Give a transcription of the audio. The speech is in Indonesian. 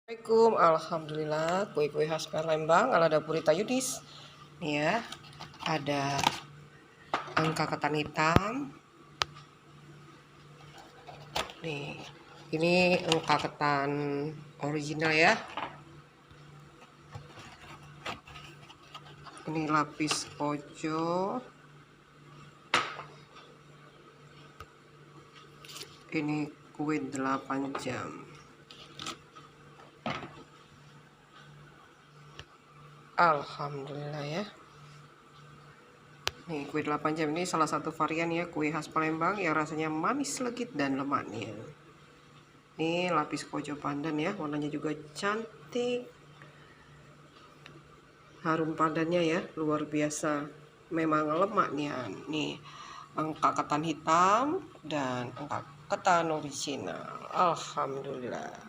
Assalamualaikum, alhamdulillah kue-kue khas Palembang ala dapur Rita Yudis. Nih ya, ada angka ketan hitam. Nih, ini angka ketan original ya. Ini lapis pojo. Ini kue 8 jam. Alhamdulillah ya. Nih, kue 8 jam ini salah satu varian ya kue khas Palembang yang rasanya manis, legit, dan lemaknya. Ini lapis pojo pandan ya, warnanya juga cantik. Harum pandannya ya, luar biasa. Memang lemaknya. Nih, angka ketan hitam dan angka ketan original. Alhamdulillah.